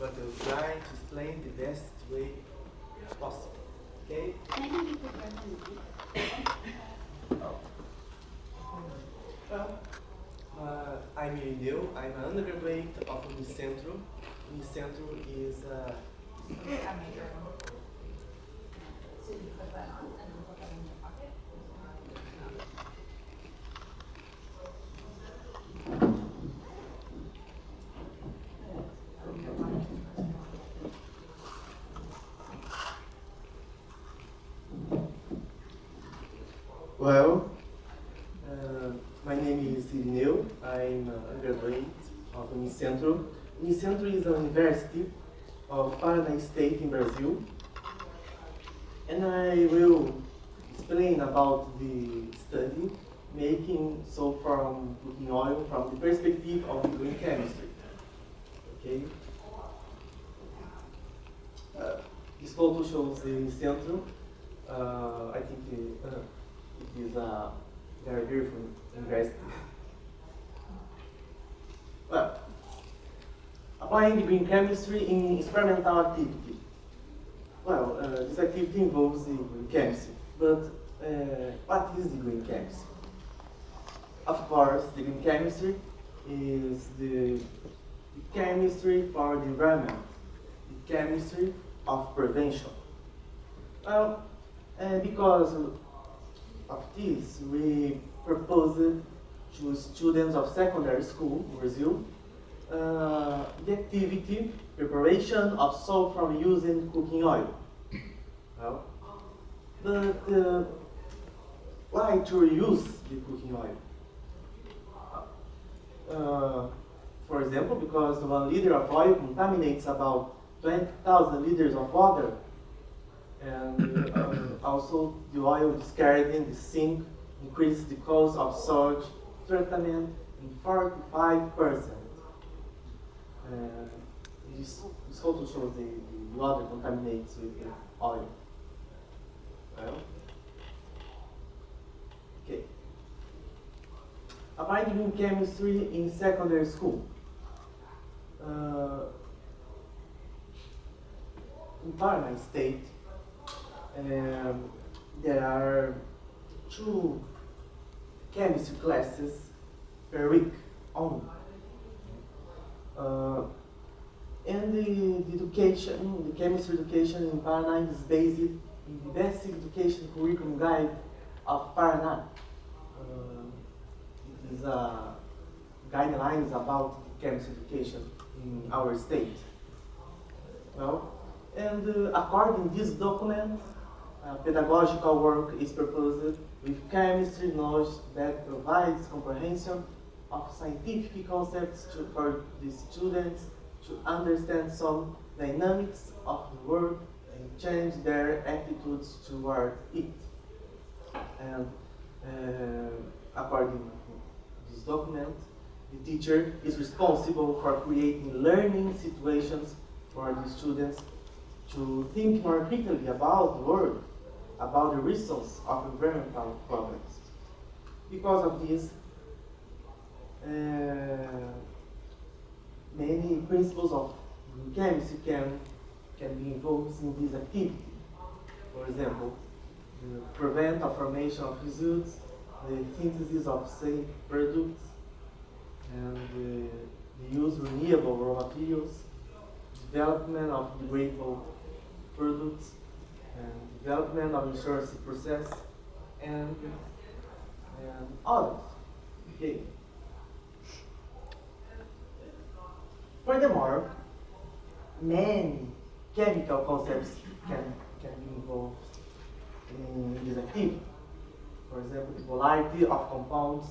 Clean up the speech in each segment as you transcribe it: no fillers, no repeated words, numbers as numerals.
but I'll try to explain the best way possible. Okay? Well, I'm Irineo. I'm an undergraduate of Unicentro. Unicentro is well, my name is Irineo. I'm a graduate of Unicentro. Unicentro is a university of Paraná State in Brazil. And I will explain about the study making soap from cooking oil from the perspective of green chemistry. Okay? This photo shows the Unicentro. I think it is a very beautiful university. Well, applying the green chemistry in experimental activity. Well, this activity involves the green chemistry, but what is the green chemistry? Of course, the green chemistry is the chemistry for the environment, the chemistry of prevention. Well, because of this, we proposed to students of secondary school in Brazil the activity preparation of soap from using cooking oil. Well, but why to reuse the cooking oil? For example, because 1 liter of oil contaminates about 20,000 liters of water, and also the oil discarded in the sink increases the cost of sewage treatment in 45%. This photo shows the water contaminates with the oil. Well, okay. Applying green chemistry in secondary school. In Paraná State, there are 2 chemistry classes per week only. And the education, the chemistry education in Paraná is based in the basic education curriculum guide of Paraná. It is guidelines about chemistry education in our state. Well, and according to this document, pedagogical work is proposed with chemistry knowledge that provides comprehension of scientific concepts for the students to understand some dynamics of the world and change their attitudes toward it. And according to this document, the teacher is responsible for creating learning situations for the students to think more critically about the world, about the reasons of environmental problems. Because of this, many principles of chemistry can be involved in this activity. For example, prevent the formation of residues, the synthesis of safe products, and the use of renewable raw materials, development of degradable products, and development of insurance process, and others. Okay. Furthermore, many chemical concepts can be involved in this activity. For example, the polarity of compounds,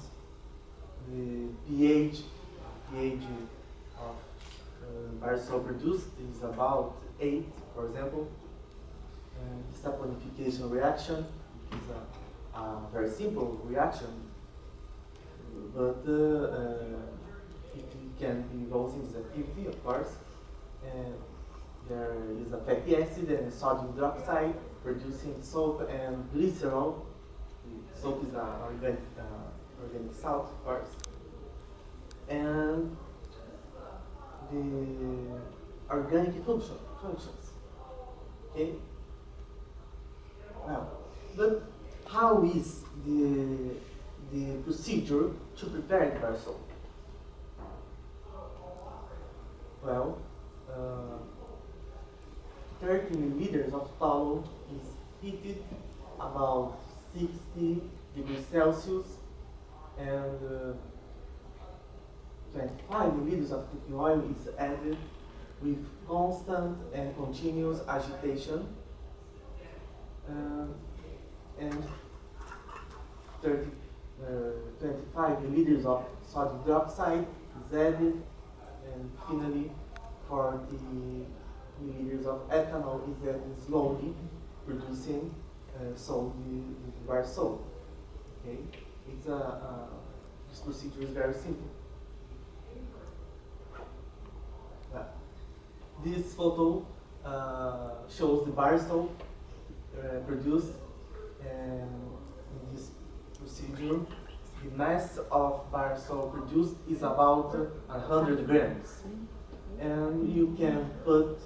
the pH of aerosol produced is about 8, for example. The saponification reaction is a very simple reaction, but it can be involved in this activity, of course. There is a fatty acid and sodium dioxide producing soap and glycerol. Soap is an organic salt, of course. And the organic functions. Okay? Well, but how is the procedure to prepare the bar soap? Well, 30 milliliters of tallow is heated about 60 degrees Celsius, and 25 milliliters of cooking oil is added with constant and continuous agitation, and 25 milliliters of sodium dioxide is added, and finally 40 milliliters of ethanol is added slowly, producing the bar soap. Okay, this procedure is very simple. This photo shows the bar soap produced, and in this procedure, the mass of bar soap produced is about 100 grams. And you can put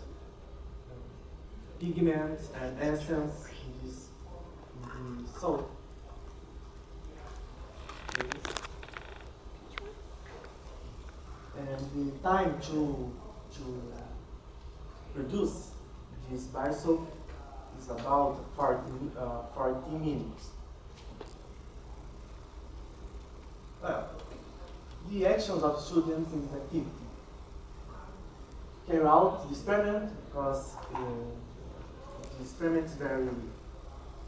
pigments and essence in the soap. Okay. And the time to produce this bar soap is about 40 minutes. Well, the actions of students in this activity: carry out the experiment, because the experiment is very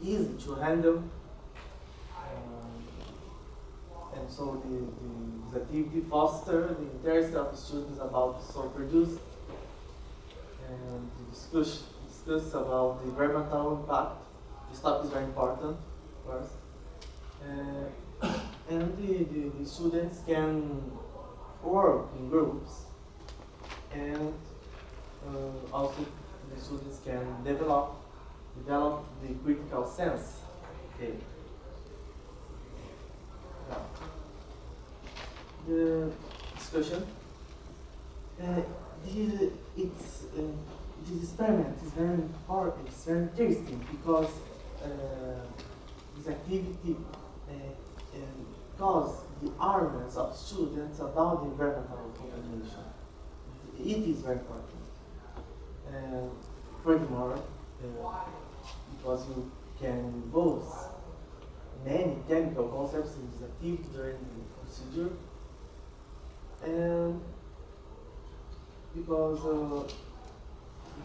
easy to handle, and so this activity fosters the interest of the students about the soap produced, and discuss about the environmental impact. This topic is very important, of course. And the students can work in groups, and also the students can develop the critical sense. Okay. Now, the discussion. This experiment is very important. It's very interesting because this activity causes the awareness of students about the environmental contamination. It is very important. Furthermore, because you can involve many chemical concepts in this activity during the procedure, and because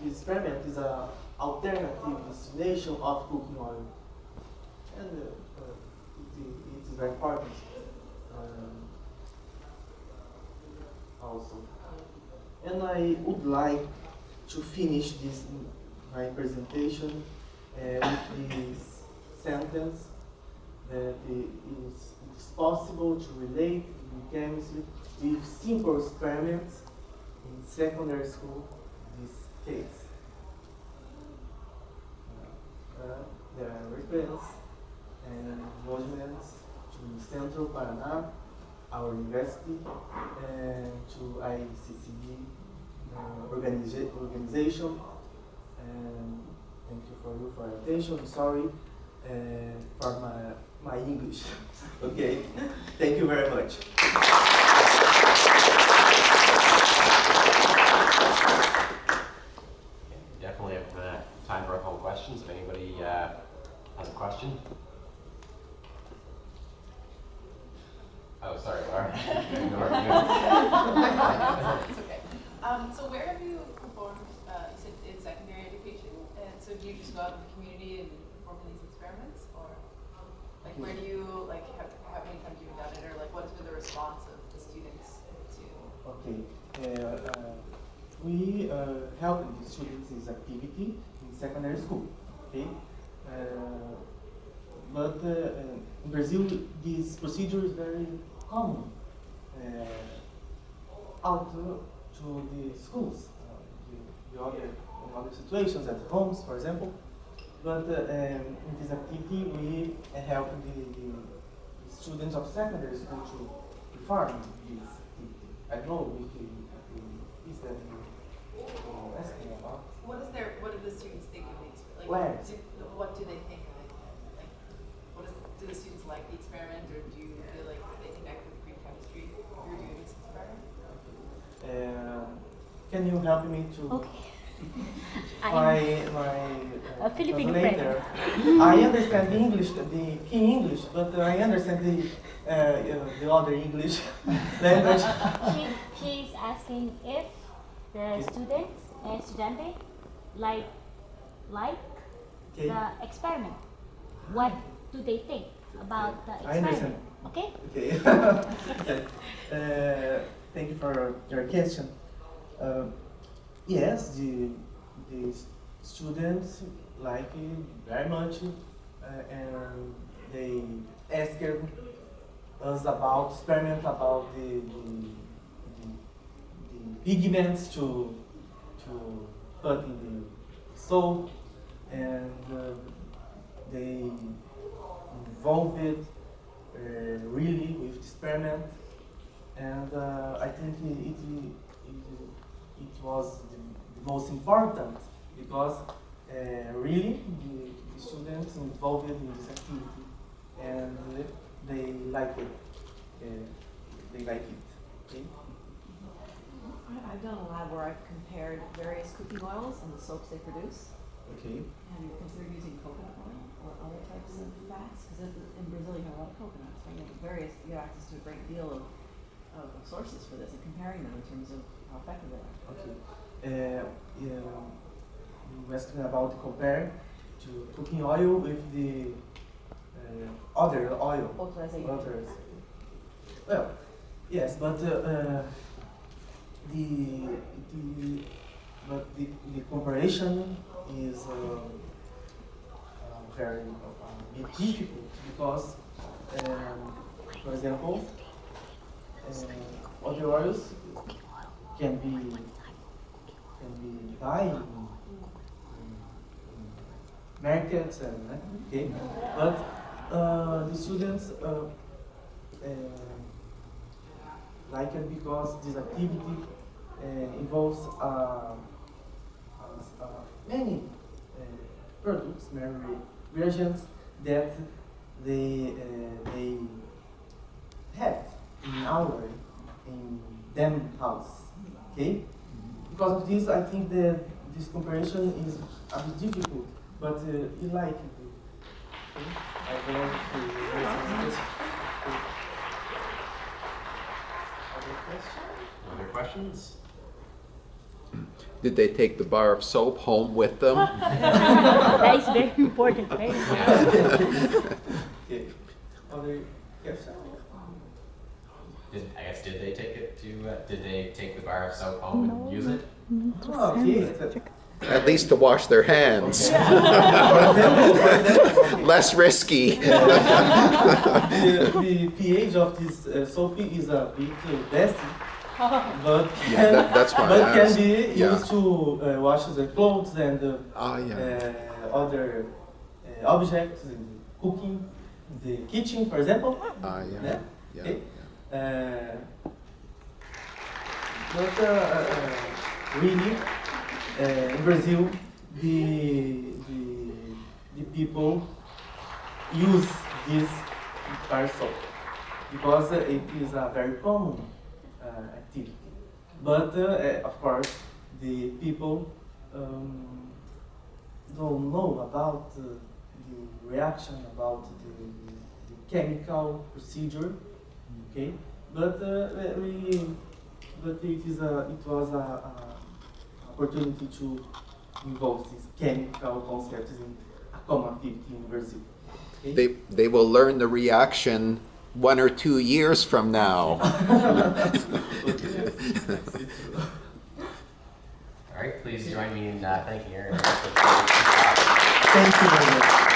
this experiment is an alternative destination of cooking oil, and it is very important also. And I would like to finish my presentation with this sentence that it is possible to relate chemistry with simple experiments in secondary school. In this case, there are references and monuments to Central Paraná, our university, and to ICCE organization. And thank you for your attention. Sorry for my English. Okay, thank you very much. Definitely have time for a couple questions. If anybody has a question. Oh, sorry, Laura. It's okay. So where have you performed, you said in secondary education, and so do you just go out in the community and perform these experiments, or like where do you, like how many times have you done it, or like what's been the response of the students to? Okay, we help the students in this activity in secondary school, okay? But in Brazil, this procedure is very common out to the schools, in other situations, at homes, for example. But in this activity, we help the students of secondary school to perform this activity. I don't know if is that you ask Where? What do they think? Like, what is, do the students like the experiment, or do you feel like they connect with green chemistry? You're doing this experiment. Can you help me to Okay. my Filipino translator? I understand the English, the key English, but I understand the other English language. She's asking if the students and studente like Okay. the experiment. What do they think about the I understand. experiment? Okay? Okay. Okay. Thank you for your question. Yes, the students like it very much, and they asked us about experiment about the pigments to put in the soap, and they involved really with experiment, and I think it was the most important because really the students involved in this activity, and they like it. They like it. Okay? I've done a lab where I've compared various cooking oils and the soaps they produce, Okay. and considered using coconut oil or other types of fats, because in Brazil you have a lot of coconuts, right? You have access to a great deal of sources for this, and comparing them in terms of how effective they are. Okay. You asking about compare to cooking oil with the other oil. Others. Well, yes, but the comparison is very bit difficult because, for example, other oils can be buy in markets and okay, but the students like it because this activity involves many products, many reagents that they have in them house. Okay, because of this, I think that this comparison is a bit difficult, but you like it. Okay? I want to raise this. Other questions? Did they take the bar of soap home with them? That is very important, very important. Okay. Other questions? Did they take it to? Did they take the bar of soap home and use it? Oh, okay. At least to wash their hands. For example, Less risky. the pH of this soap is a bit dusty, but That's why I but can asked. be Yeah. used to wash the clothes and other objects in cooking, the kitchen, for example. Yeah. Yeah. Okay. But really, in Brazil, the people use this bar soap because it is a very common activity. But of course, the people don't know about the reaction, about the chemical procedure. Okay, but it was a opportunity to involve these chemical concepts in a common activity in Brazil. Okay? They will learn the reaction 1 or 2 years from now. All right, please join me in thanking Aaron. Thank you very much.